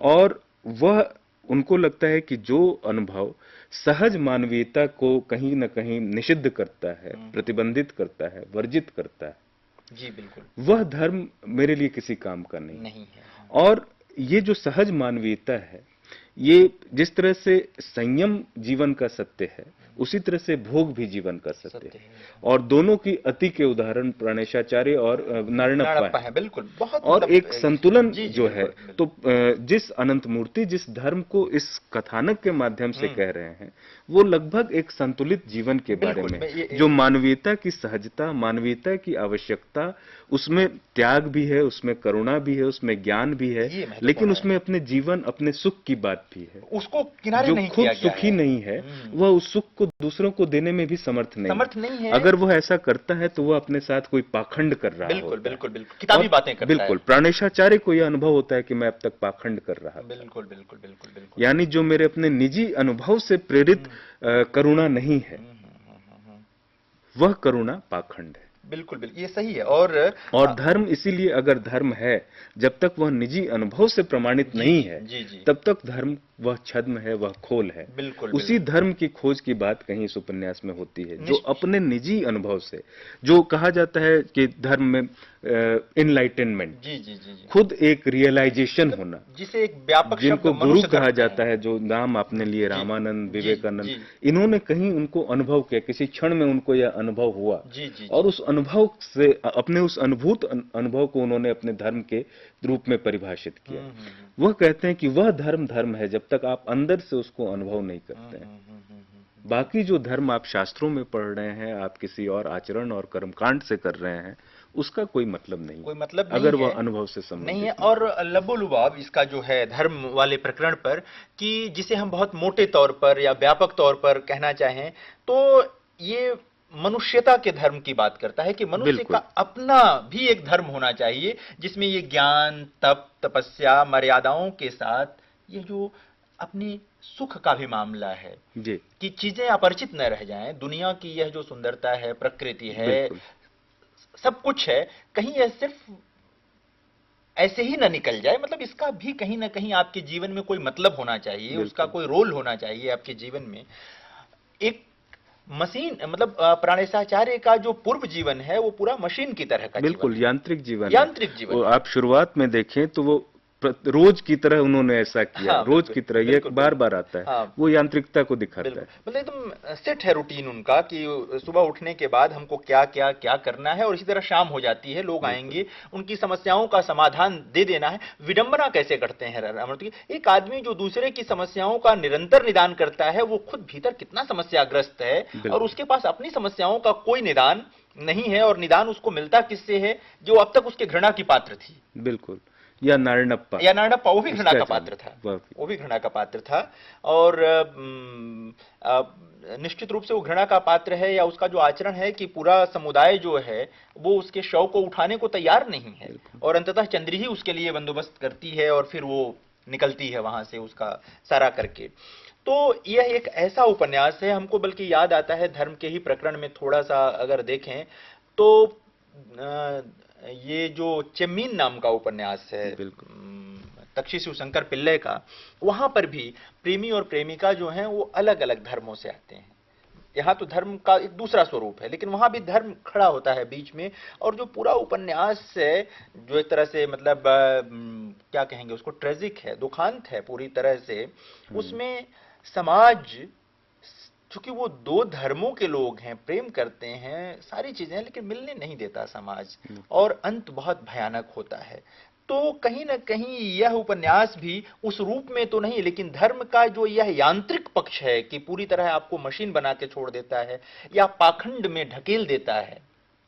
और वह उनको लगता है कि जो अनुभव सहज मानवीयता को कहीं न कहीं निषिद्ध करता है, प्रतिबंधित करता है, वर्जित करता है, जी बिल्कुल, वह धर्म मेरे लिए किसी काम का नहीं है। और ये जो सहज मानवीयता है, ये जिस तरह से संयम जीवन का सत्य है, उसी तरह से भोग भी जीवन का सत्य है। और दोनों की अति के उदाहरण प्राणेशाचार्य और नारायणप्पा है। बिल्कुल, बहुत। और एक संतुलन जो है, तो जिस अनंत मूर्ति जिस धर्म को इस कथानक के माध्यम से कह रहे हैं, वो लगभग एक संतुलित जीवन के बारे में, जो मानवीयता की सहजता, मानवीयता की आवश्यकता, उसमें त्याग भी है, उसमें करुणा भी है, उसमें ज्ञान भी है, लेकिन उसमें अपने जीवन, अपने सुख की बात भी है। उसको किनारे नहीं किया गया है। जो खुद सुखी नहीं है, वह उस सुख को दूसरों को देने में भी समर्थ नहीं है। अगर वह ऐसा करता है तो वह अपने साथ कोई पाखंड कर रहा है। बिल्कुल, किताबी बातें करता है। बिल्कुल, प्राणेशाचार्य को यह अनुभव होता है कि मैं अब तक पाखंड कर रहा था। बिल्कुल। यानी जो मेरे अपने निजी अनुभव से प्रेरित करुणा नहीं है, वह करुणा पाखंड है। बिल्कुल, ये सही है। और धर्म इसीलिए, अगर धर्म है, जब तक वह निजी अनुभव से प्रमाणित नहीं है, तब तक धर्म वह छद्म है, वह खोल है। उसी धर्म की खोज की बात कहीं इस उपन्यास में होती है, जो अपने निजी अनुभव से, जो कहा जाता है कि धर्म में इनलाइटनमेंट, खुद एक रियलाइजेशन होना, जिसे एक व्यापक, जिनको गुरु कहा जाता है, जो नाम आपने लिए रामानंद, विवेकानंद, इन्होंने कहीं उनको अनुभव किया, किसी क्षण में उनको यह अनुभव हुआ, और उस अनुभव से, अपने उस अनुभूत अनुभव को उन्होंने अपने धर्म के रूप में परिभाषित किया। वह कहते हैं कि वह धर्म है जब तक आप अंदर से उसको अनुभव नहीं करते हैं। बाकी जो धर्म आप शास्त्रों में पढ़ रहे हैं, आप किसी और आचरण और कर्मकांड से कर रहे हैं, उसका कोई मतलब नहीं, अगर वह अनुभव से संबंधित नहीं है। और लबोलुबाब इसका जो है धर्म वाले प्रकरण पर, कि जिसे हम बहुत मोटे तौर पर या व्यापक तौर पर कहना चाहें तो ये मनुष्यता के धर्म की बात करता है कि मनुष्य का अपना भी एक धर्म होना चाहिए, जिसमें ये ज्ञान, तप, तपस्या, मर्यादाओं के साथ ये जो अपनी सुख का भी मामला है जी, कि चीजें अपरिचित न रह जाएं। दुनिया की यह जो सुंदरता है, प्रकृति है, सब कुछ है, कहीं यह सिर्फ ऐसे ही ना निकल जाए। मतलब इसका भी कहीं ना कहीं आपके जीवन में कोई मतलब होना चाहिए, उसका कोई रोल होना चाहिए आपके जीवन में। एक मशीन मतलब प्राणेशाचार्य का जो पूर्व जीवन है वो पूरा मशीन की तरह का बिल्कुल जीवन है, यांत्रिक जीवन है। यांत्रिक जीवन वो है। आप शुरुआत में देखें तो वो रोज की तरह उन्होंने ऐसा किया, हाँ रोज बिल्कुल की तरह, ये बिल्कुल बार बिल्कुल। बार आता है। हाँ वो यांत्रिकता को दिखाता बिल्कुल, है। मतलब एकदम सेट है रूटीन उनका कि सुबह उठने के बाद हमको क्या क्या क्या करना है, और इसी तरह शाम हो जाती है, लोग बिल्कुल आएंगे, उनकी समस्याओं का समाधान दे देना है। विडंबना कैसे करते हैं अमृत की, एक आदमी जो दूसरे की समस्याओं का निरंतर निदान करता है वो खुद भीतर कितना समस्याग्रस्त है, और बिल्कुल उसके पास अपनी समस्याओं का कोई निदान नहीं है, और निदान उसको मिलता किससे है, जो अब तक उसके घृणा की पात्र थी। बिल्कुल। या नारायणप्पा, या नारायणप्पा वो भी घृणा उसका का जन्म पात्र था, वह भी। वो भी घृणा का पात्र था। और निश्चित रूप से वो घृणा का पात्र है, या उसका जो आचरण है कि पूरा समुदाय जो है वो उसके शव को उठाने को तैयार नहीं है, बिल्कुल और अंततः चंद्री ही उसके लिए बंदोबस्त करती है, और फिर वो निकलती है वहां से उसका सारा करके। तो यह एक ऐसा उपन्यास है, हमको बल्कि याद आता है धर्म के ही प्रकरण में थोड़ा सा अगर देखें तो ये जो चेम्मीन नाम का उपन्यास है बिल्कुल तक्षी शिवशंकर पिल्लई का, वहां पर भी प्रेमी और प्रेमिका जो हैं वो अलग अलग धर्मों से आते हैं। यहाँ तो धर्म का एक दूसरा स्वरूप है, लेकिन वहां भी धर्म खड़ा होता है बीच में। और जो पूरा उपन्यास है, जो एक तरह से मतलब क्या कहेंगे उसको, ट्रेजिक है, दुखांत है पूरी तरह से। हम्म, उसमें समाज, चूंकि वो दो धर्मों के लोग हैं, प्रेम करते हैं, सारी चीजें हैं, लेकिन मिलने नहीं देता समाज, बिल्कुल और अंत बहुत भयानक होता है। तो कहीं ना कहीं यह उपन्यास भी उस रूप में तो नहीं, लेकिन धर्म का जो यह यांत्रिक पक्ष है कि पूरी तरह आपको मशीन बना के छोड़ देता है, या पाखंड में ढकेल देता है,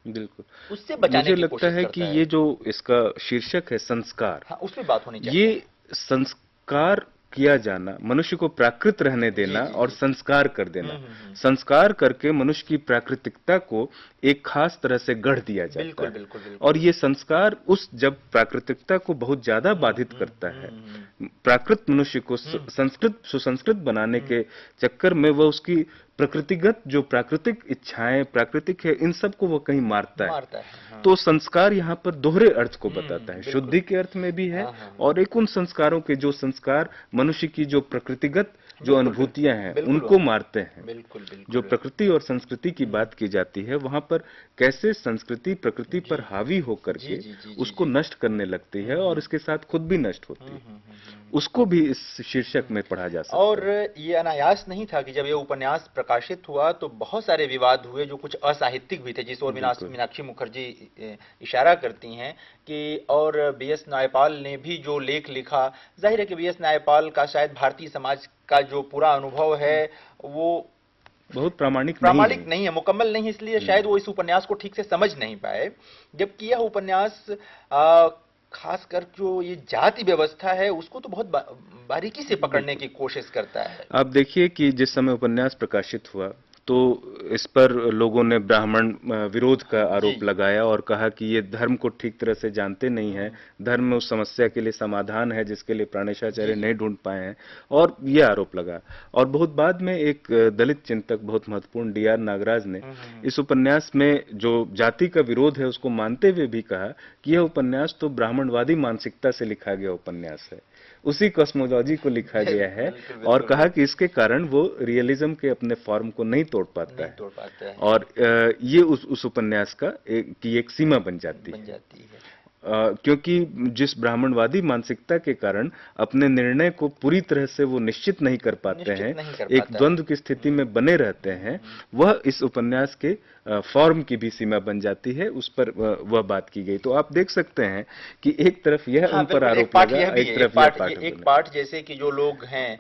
बिल्कुल। उससे बचाने मुझे की लगता कोशिश है कि करता है। ये जो इसका शीर्षक है संस्कार, हाँ, उस पे बात होनी ये चाहिए। संस्कार किया जाना, मनुष्य को प्राकृत रहने जी देना जी और जी। संस्कार कर देना, संस्कार करके मनुष्य की प्राकृतिकता को एक खास तरह से गढ़ दिया जाता बिल्कुल है। बिल्कुल और बिल्कुल। ये संस्कार उस जब प्राकृतिकता को बहुत ज्यादा बाधित करता है, प्राकृत मनुष्य को संस्कृत सुसंस्कृत बनाने के चक्कर में वह उसकी प्रकृतिगत जो प्राकृतिक इच्छाएं प्राकृतिक है, इन सब को वो कहीं मारता है। मारता है, हाँ। तो संस्कार यहाँ पर दोहरे अर्थ को बताता है, बिल्कुल। शुद्धि के अर्थ में भी है, हाँ हाँ और एक उन संस्कारों के जो संस्कार मनुष्य की जो प्रकृतिगत जो बिल्कुल अनुभूतियां हैं बिल्कुल उनको मारते हैं। बिल्कुल जो बिल्कुल। प्रकृति और संस्कृति की बात की जाती है, वहां पर कैसे संस्कृति प्रकृति जी पर हावी होकर जी के जी जी जी उसको जी। नष्ट करने लगती है, और इसके साथ खुद भी नष्ट होती है। हम्म। उसको भी इस शीर्षक में पढ़ा जा और सकता है। ये अनायास नहीं था कि जब ये उपन्यास प्रकाशित हुआ तो बहुत सारे विवाद हुए जो कुछ असाहित्यिक भी थे, जिस ओर बिल्कुल मीनाक्षी मुखर्जी इशारा करती हैं कि, और बीएस नायपाल ने भी जो लेख लिखा, जाहिर है कि बीएस नायपाल का शायद भारतीय समाज का जो पूरा अनुभव है वो बहुत प्रामाणिक नहीं प्रामाणिक है। नहीं है, मुकम्मल नहीं, इसलिए शायद वो इस उपन्यास को ठीक से समझ नहीं पाए। जबकि यह उपन्यास खासकर जो ये जाति व्यवस्था है उसको तो बहुत बारीकी से पकड़ने बिल्कुल। की कोशिश करता है। आप देखिए कि जिस समय उपन्यास प्रकाशित हुआ तो इस पर लोगों ने ब्राह्मण विरोध का जी। आरोप लगाया और कहा कि ये धर्म को ठीक तरह से जानते नहीं हैं, धर्म में उस समस्या के लिए समाधान है जिसके लिए जी प्राणेशाचार्य जी। नहीं ढूंढ पाए हैं, और ये आरोप लगा। और बहुत बाद में एक दलित चिंतक बहुत महत्वपूर्ण डी आर नागराज ने इस उपन्यास में जो जाति का विरोध है उसको मानते हुए भी कहा कि यह उपन्यास तो ब्राह्मणवादी मानसिकता से लिखा गया उपन्यास है, उसी कॉस्मोलॉजी को लिखा गया है, बिल्कुल और बिल्कुल कहा कि इसके कारण वो रियलिज्म के अपने फॉर्म को नहीं तोड़ पाता नहीं है, तोड़ पाता है, और ये उस उपन्यास का की एक सीमा बन जाती बन है। जाती है। क्योंकि जिस ब्राह्मणवादी मानसिकता के कारण अपने निर्णय को पूरी तरह से वो निश्चित नहीं कर पाते निश्चित हैं, नहीं कर एक पाता है। द्वंद्व की स्थिति में बने रहते हैं, वह इस उपन्यास के फॉर्म की भी सीमा बन जाती है, उस पर वह बात की गई। तो आप देख सकते हैं कि एक तरफ यह हाँ उन पर बिल्कुल, एक आरोप पार्ट लगा, यह भी एक है, तरफ यह पाठ एक बना। पार्ट जैसे कि जो लोग हैं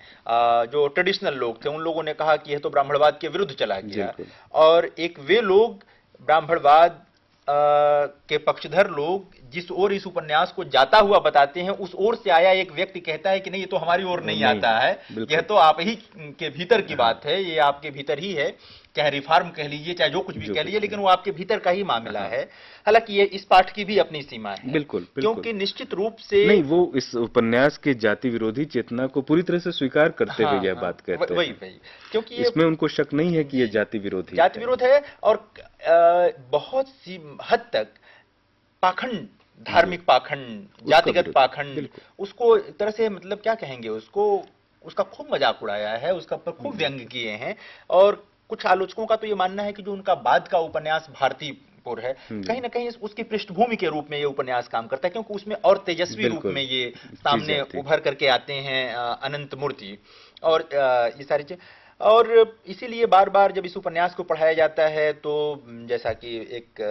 जो ट्रेडिशनल लोग थे उन लोगों ने कहा कि यह तो ब्राह्मणवाद के विरुद्ध चला गया, बिल्कुल और एक वे लोग ब्राह्मणवाद के पक्षधर लोग जिस ओर इस उपन्यास को जाता हुआ बताते हैं, उस ओर से आया एक व्यक्ति कहता है कि नहीं, ये तो हमारी ओर नहीं नहीं आता है, है, यह बिल्कुल। तो आप ही के भीतर की हाँ, बात है, ये आपके भीतर ही है, चाहे रिफॉर्म कह लीजिए चाहे जो कुछ भी जो कह कुछ लीजिए, भी। लेकिन वो आपके भीतर का ही मामला हाँ, है। हालांकि ये इस पाठ की भी अपनी सीमा है, बिल्कुल बिल्कुल। क्योंकि निश्चित रूप से नहीं, वो इस उपन्यास के जाति विरोधी चेतना को पूरी तरह से स्वीकार करते हुए हाँ यह हाँ, बात कहते वही हैं। वही, क्योंकि ये इसमें उनको शक नहीं है कि जी ये जी जाति विरोधी जाति है। विरोध है, और बहुत सी हद तक पाखंड, जी, धार्मिक पाखंड, उसका जातिगत विरोध है, पाखंड, बिल्कुल। उसको एक तरह से मतलब क्या कहेंगे उसको, उसका खूब मजाक उड़ाया है, उसका पर खूब बिल्कुल। व्यंग किए हैं। और कुछ आलोचकों का तो ये मानना है कि जो उनका बाद का उपन्यास भारतीपुर है, कहीं ना कहीं उसकी पृष्ठभूमि के रूप में ये उपन्यास काम करता है, क्योंकि उसमें और तेजस्वी रूप बिल्कुल में ये की सामने जाती। उभर करके आते हैं अनंत मूर्ति और ये सारी चीज। और इसीलिए बार बार जब इस उपन्यास को पढ़ाया जाता है तो जैसा कि एक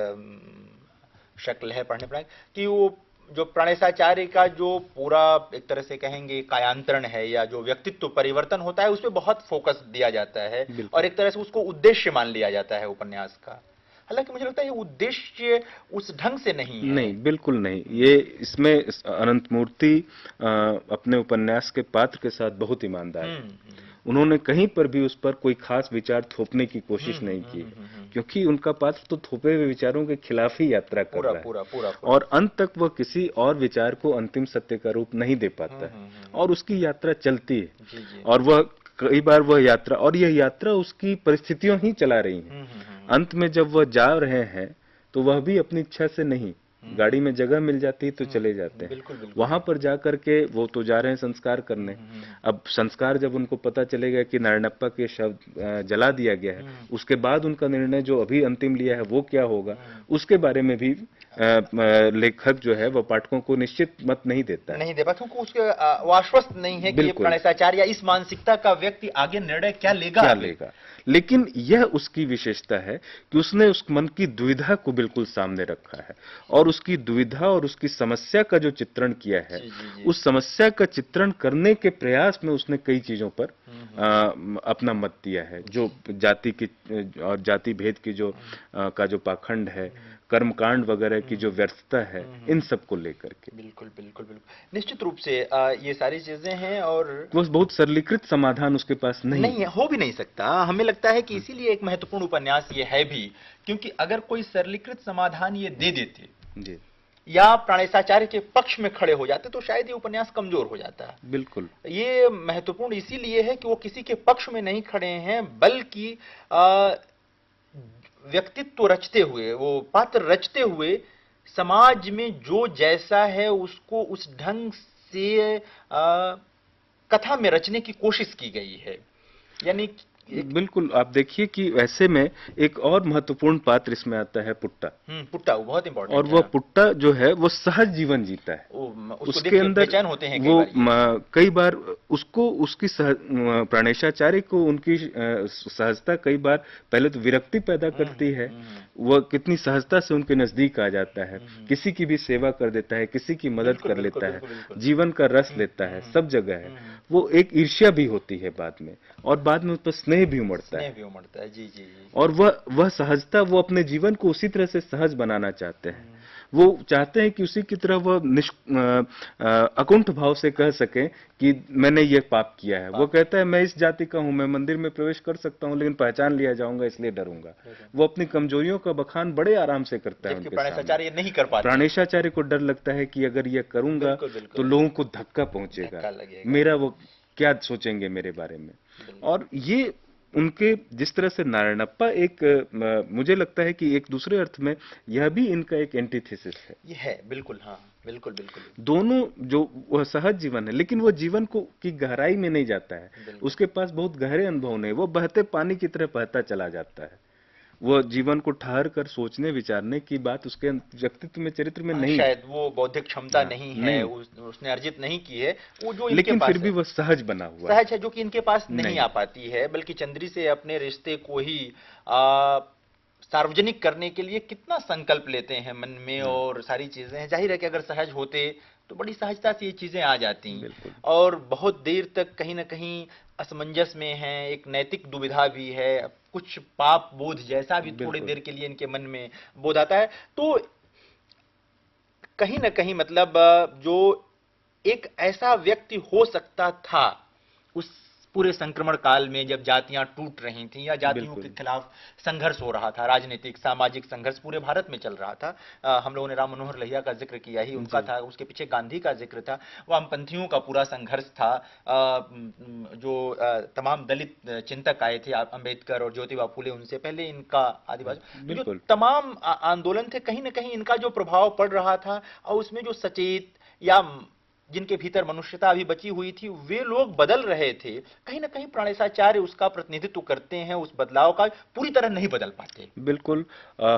शक्ल है पढ़ने पढ़ाने कि वो जो प्राणेशाचार्य का जो पूरा एक तरह से कहेंगे कायांतरण है या जो व्यक्तित्व परिवर्तन होता है, उस पर बहुत फोकस दिया जाता है और बिल्कुल। एक तरह से उसको उद्देश्य मान लिया जाता है उपन्यास का। हालांकि मुझे लगता है ये उद्देश्य उस ढंग से नहीं है। नहीं, बिल्कुल नहीं। ये इसमें अनंत मूर्ति अपने उपन्यास के पात्र के साथ बहुत ईमानदार है। उन्होंने कहीं पर भी उस पर कोई खास विचार थोपने की कोशिश नहीं की है, क्योंकि उनका पात्र तो थोपे हुए विचारों के खिलाफ ही यात्रा कर पूरा रहा है पूरा पूरा पूरा। और अंत तक वह किसी और विचार को अंतिम सत्य का रूप नहीं दे पाता है और उसकी यात्रा चलती है। जी जी। और वह कई बार वह यात्रा, और यह यात्रा उसकी परिस्थितियों ही चला रही है। अंत में जब वह जा रहे हैं तो वह भी अपनी इच्छा से नहीं, गाड़ी में जगह मिल जाती है तो चले जाते हैं। बिल्कुल बिल्कुल। वहां पर जा करके वो तो जा रहे हैं संस्कार करने। अब संस्कार जब उनको पता चलेगा कि नारायणप्पा के शव जला दिया गया है, उसके बाद उनका निर्णय जो अभी अंतिम लिया है वो क्या होगा, उसके बारे में भी लेखक जो है वह पाठकों को निश्चित मत नहीं देता है। नहीं दे पाता, क्योंकि उसके वो आश्वस्त नहीं है कि ये बिल्कुल। प्राणेशाचार्य या इस मानसिकता का व्यक्ति आगे निर्णय क्या लेगा क्या आगे। लेगा। लेकिन यह उसकी विशेषता है कि उसने उस मन की दुविधा को बिल्कुल सामने रखा है और उसकी दुविधा और उसकी समस्या का जो चित्रण किया है, जी, जी, जी। उस समस्या का चित्रण करने के प्रयास में उसने कई चीजों पर अपना मत दिया है। जो जाति की और जाति भेद की जो का जो पाखंड है, कर्मकांड वगैरह की जो व्यर्थता है, इन सब को लेकर के बिल्कुल बिल्कुल बिल्कुल निश्चित रूप से ये सारी चीजें हैं और वो बहुत सरलीकृत समाधान उसके पास नहीं नहीं है, हो भी नहीं सकता। हमें लगता है कि इसीलिए एक महत्वपूर्ण उपन्यास ये है भी, क्योंकि अगर कोई सरलीकृत समाधान ये दे देते जी या प्राणेशाचार्य के पक्ष में खड़े हो जाते तो शायद ये उपन्यास कमजोर हो जाता। बिल्कुल। ये महत्वपूर्ण इसीलिए है कि वो किसी के पक्ष में नहीं खड़े हैं, बल्कि अ, व्यक्तित्व रचते हुए, वो पात्र रचते हुए समाज में जो जैसा है उसको उस ढंग से कथा में रचने की कोशिश की गई है। यानी बिल्कुल। आप देखिए कि ऐसे में एक और महत्वपूर्ण पात्र इसमें आता है पुट्टा। पुट्टा वो बहुत इंपॉर्टेंट और है। वह पुट्टा जो है वो सहज जीवन जीता है। उसको देख उसके के अंदर बेचैन होते हैं वो कई बार कई बार उसको उसकी प्राणेशाचार्य को उनकी सहजता कई बार पहले तो विरक्ति पैदा करती है। वह कितनी सहजता से उनके नजदीक आ जाता है, किसी की भी सेवा कर देता है, किसी की मदद कर लेता है, जीवन का रस लेता है, सब जगह है। वो एक ईर्ष्या भी होती है बाद में, और बाद में उस पर स्नेह भी उमड़ता है। जी जी जी। और वह सहजता, वो अपने जीवन को उसी तरह से सहज बनाना चाहते हैं। वो चाहते हैं कि उसी की तरह वह अकुंठ भाव से कह सकें कि मैंने ये पाप किया है। वो कहता है मैं इस जाति का हूं, मैं मंदिर में प्रवेश कर सकता हूं, लेकिन पहचान लिया जाऊंगा इसलिए डरूंगा। वो अपनी कमजोरियों का बखान बड़े आराम से करता है उनके प्राणेशाचार्य नहीं कर पाते। प्राणेशाचार्य को डर लगता है कि अगर ये करूंगा तो लोगों को धक्का पहुंचेगा, मेरा वो क्या सोचेंगे मेरे बारे में। और ये उनके जिस तरह से नारायणप्पा एक मुझे लगता है कि एक दूसरे अर्थ में यह भी इनका एक एंटीथेसिस है। ये है बिल्कुल। हाँ बिल्कुल बिल्कुल। दोनों जो वह सहज जीवन है, लेकिन वह जीवन को की गहराई में नहीं जाता है। उसके पास बहुत गहरे अनुभव नहीं, वो बहते पानी की तरह बहता चला जाता है। वो जीवन को ठहर कर सोचने विचारने की बात उसके व्यक्तित्व में, चरित्र में नहीं। शायद वो बौद्धिक क्षमता नहीं है, उसने अर्जित नहीं की है वो जो लेकिन फिर भी वह सहज बना हुआ सहज है, जो कि इनके पास नहीं आ पाती है। बल्कि चंद्री से अपने रिश्ते को ही सार्वजनिक करने के लिए कितना संकल्प लेते हैं मन में, और सारी चीजें हैं। जाहिर है कि अगर सहज होते तो बड़ी सहजता से ये चीजें आ जाती, और बहुत देर तक कहीं ना कहीं असमंजस में हैं, एक नैतिक दुविधा भी है, कुछ पाप बोध जैसा भी थोड़ी देर के लिए इनके मन में बोध आता है। तो कहीं ना कहीं मतलब जो एक ऐसा व्यक्ति हो सकता था उस पूरे संक्रमण काल में, जब जातियां टूट रही थीं या जातियों के खिलाफ संघर्ष हो रहा था, राजनीतिक सामाजिक संघर्ष पूरे भारत में चल रहा था। हम लोगों ने राम मनोहर लोहिया का जिक्र किया ही, उनका था, उसके पीछे गांधी का जिक्र था, वामपंथियों का पूरा संघर्ष था। जो तमाम दलित चिंतक आए थे, अंबेडकर और ज्योतिबा फूले, उनसे पहले इनका आदिवासी, जो तमाम आंदोलन थे, कहीं ना कहीं इनका जो प्रभाव पड़ रहा था, और उसमें जो सचेत या जिनके भीतर मनुष्यता अभी बची हुई थी, वे लोग बदल रहे थे। कहीं ना कहीं प्राणेशाचार्य उसका प्रतिनिधित्व करते हैं, उस बदलाव का पूरी तरह नहीं बदल पाते। बिल्कुल।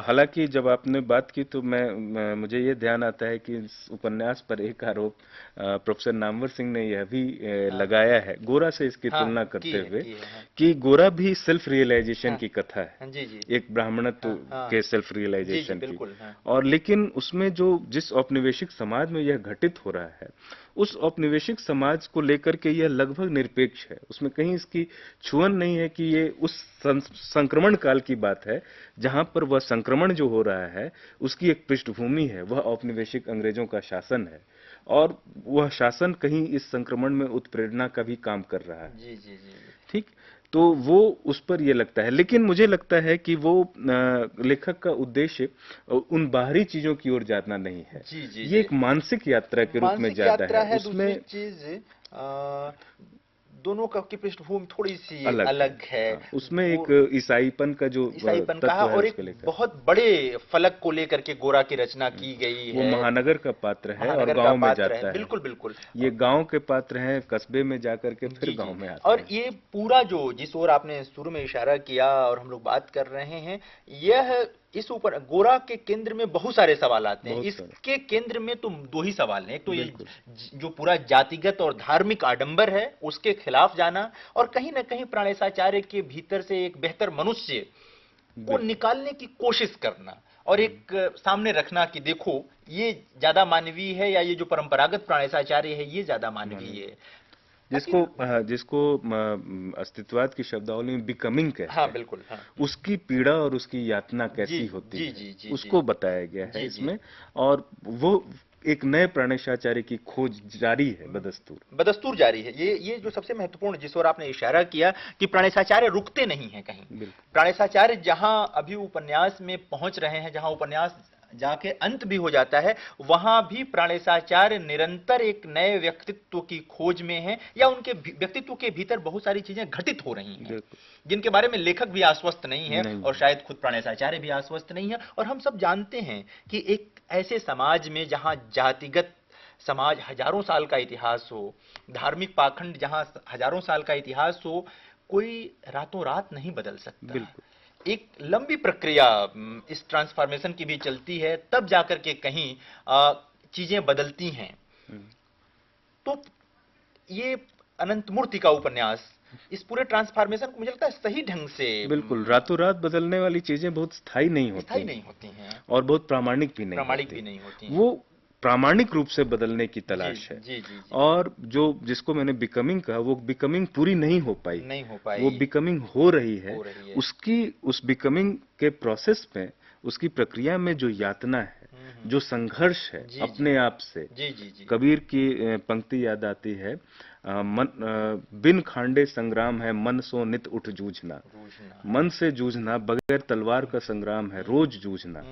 हालांकि जब आपने बात की तो मुझे ये ध्यान आता है कि इस उपन्यास पर एक आरोप प्रोफेसर नामवर सिंह ने यह भी हाँ लगाया है, गोरा से इसकी हाँ, तुलना की करते है हुए, की है, हाँ कि गोरा भी सेल्फ रियलाइजेशन हाँ की कथा है, हाँ, जी जी, एक ब्राह्मणत्व हाँ हाँ, के सेल्फ जी जी रियलाइजेशन की। बिल्कुल, हाँ और लेकिन उसमें जो जिस औपनिवेशिक समाज में यह घटित हो रहा है, उस औपनिवेशिक समाज को लेकर के यह लगभग निरपेक्ष है। उसमें कहीं इसकी छुअन नहीं है कि ये उस संक्रमण काल की बात है, जहां पर वह संक्रमण जो हो रहा है उसकी एक पृष्ठभूमि है, वह औपनिवेशिक अंग्रेजों का शासन है, और वह शासन कहीं इस संक्रमण में उत्प्रेरणा का भी काम कर रहा है। जी जी जी ठीक। तो वो उस पर ये लगता है, लेकिन मुझे लगता है कि वो लेखक का उद्देश्य उन बाहरी चीजों की ओर जाना नहीं है। जी जी ये जी, एक मानसिक यात्रा के रूप में मानसिक जाता यात्रा है, है। दूसरी उसमें चीज, दोनों का की पृष्ठभूमि थोड़ी सी अलग है। अलग है। हाँ, उसमें वो एक ईसाईपन का जो ईसाईपन कहा, तत्व है और एक उसको लेकर बहुत बड़े फलक को लेकर के गोरा की रचना की गई वो है। महानगर का पात्र है और महानगर का गांव में पात्र है, जाता है। बिल्कुल बिल्कुल। ये गांव के पात्र हैं, कस्बे में जाकर के फिर जी गांव जी, में आते और हैं। ये पूरा जो जिस ओर आपने शुरू में इशारा किया और हम लोग बात कर रहे हैं, यह इस ऊपर गोरा के केंद्र में बहुत सारे सवाल आते हैं। बहुत सारे। इसके केंद्र में तो दो ही सवाल हैं। एक तो ये बिल्कुल जो पूरा जातिगत और धार्मिक आडंबर है उसके खिलाफ जाना, और कहीं ना कहीं प्राणेशाचार्य के भीतर से एक बेहतर मनुष्य को बिल्कुल। निकालने की कोशिश करना, और एक सामने रखना कि देखो ये ज्यादा मानवीय है, या ये जो परंपरागत प्राणेशाचार्य है ये ज्यादा मानवीय। मानवीय है। जिसको आखिर, जिसको अस्तित्ववाद की शब्दावली में बिकमिंग कहते हाँ हैं, बिल्कुल, हाँ उसकी पीड़ा और उसकी यातना जी कैसी होती जी है जी जी जी उसको बताया गया है जी जी। इसमें। और वो एक नए प्राणेशाचार्य की खोज जारी है बदस्तूर। बदस्तूर जारी है। ये जो सबसे महत्वपूर्ण जिस ओर आपने इशारा किया कि प्राणेशाचार्य रुकते नहीं हैं कहीं। बिल्कुल प्राणेशाचार्य जहां अभी उपन्यास में पहुंच रहे हैं, जहां उपन्यास जाके अंत भी हो जाता है, वहां भी प्राणेशाचार्य निरंतर एक नए व्यक्तित्व की खोज में हैं, या उनके व्यक्तित्व के भीतर बहुत सारी चीजें घटित हो रही हैं बिल्कुल। जिनके बारे में लेखक भी आश्वस्त नहीं है, नहीं और है। शायद खुद प्राणेशाचार्य भी आश्वस्त नहीं है। और हम सब जानते हैं कि एक ऐसे समाज में जहां जातिगत समाज हजारों साल का इतिहास हो, धार्मिक पाखंड जहां हजारों साल का इतिहास हो, कोई रातों रात नहीं बदल सकता। बिल्कुल। एक लंबी प्रक्रिया इस ट्रांसफॉर्मेशन की भी चलती है, तब जाकर के कहीं चीजें बदलती हैं। हम्म, तो ये अनंत मूर्ति का उपन्यास इस पूरे ट्रांसफॉर्मेशन को मुझे लगता है सही ढंग से बिल्कुल। रातों रात बदलने वाली चीजें बहुत स्थायी नहीं होती स्थायी नहीं हैं होती हैं, और बहुत प्रामाणिक भी नहीं प्रामाणिक होती। भी नहीं होती हैं। वो प्रामाणिक रूप से बदलने की जी तलाश है। जी जी जी, और जो जिसको मैंने बिकमिंग कहा, वो बिकमिंग पूरी नहीं हो पाई, नहीं हो वो पाई, बिकमिंग हो रही है। हो रही है। उसकी उस बिकमिंग के प्रोसेस में, उसकी प्रक्रिया में जो यातना है, जो संघर्ष है जी जी अपने आप से। जी जी जी, कबीर की पंक्ति याद आती है, बिन खांडे संग्राम है मन सो नित उठ जूझना। जूझना, मन से जूझना, बगैर तलवार का संग्राम है रोज जूझना।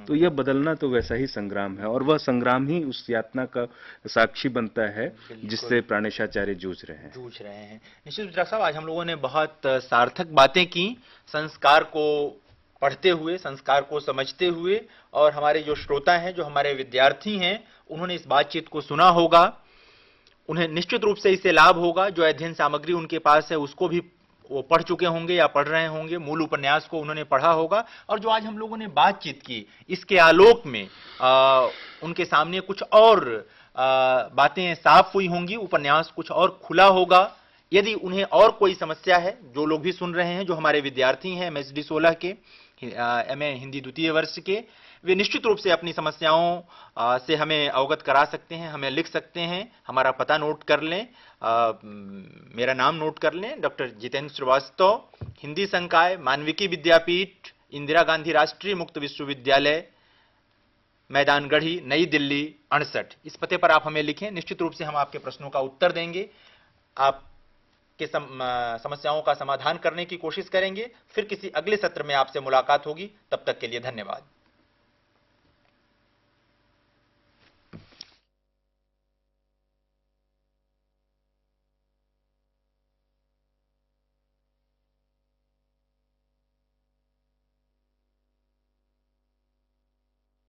तो यह बदलना तो वैसा ही संग्राम है, और वह संग्राम ही उस यातना का साक्षी बनता है जिससे बिल्कुल प्राणेशाचार्य जूझ रहे हैं। जूझ रहे हैं। निश्चित रूप से डॉक्टर साहब, आज हम लोगों ने बहुत सार्थक बातें की, संस्कार को पढ़ते हुए, संस्कार को समझते हुए, और हमारे जो श्रोता हैं, जो हमारे विद्यार्थी हैं, उन्होंने इस बातचीत को सुना होगा, उन्हें निश्चित रूप से इससे लाभ होगा। जो अध्ययन सामग्री उनके पास है उसको भी वो पढ़ चुके होंगे या पढ़ रहे होंगे, मूल उपन्यास को उन्होंने पढ़ा होगा, और जो आज हम लोगों ने बातचीत की इसके आलोक में उनके सामने कुछ और बातें साफ हुई होंगी, उपन्यास कुछ और खुला होगा। यदि उन्हें और कोई समस्या है, जो लोग भी सुन रहे हैं, जो हमारे विद्यार्थी हैं एमएसडी 16 के, एमए हिंदी द्वितीय वर्ष के, वे निश्चित रूप से अपनी समस्याओं से हमें अवगत करा सकते हैं, हमें लिख सकते हैं। हमारा पता नोट कर लें, मेरा नाम नोट कर लें, डॉक्टर जितेंद्र श्रीवास्तव, हिंदी संकाय, मानविकी विद्यापीठ, इंदिरा गांधी राष्ट्रीय मुक्त विश्वविद्यालय, मैदानगढ़ी, नई दिल्ली 68। इस पते पर आप हमें लिखें, निश्चित रूप से हम आपके प्रश्नों का उत्तर देंगे, आपके समस्याओं का समाधान करने की कोशिश करेंगे। फिर किसी अगले सत्र में आपसे मुलाकात होगी, तब तक के लिए धन्यवाद।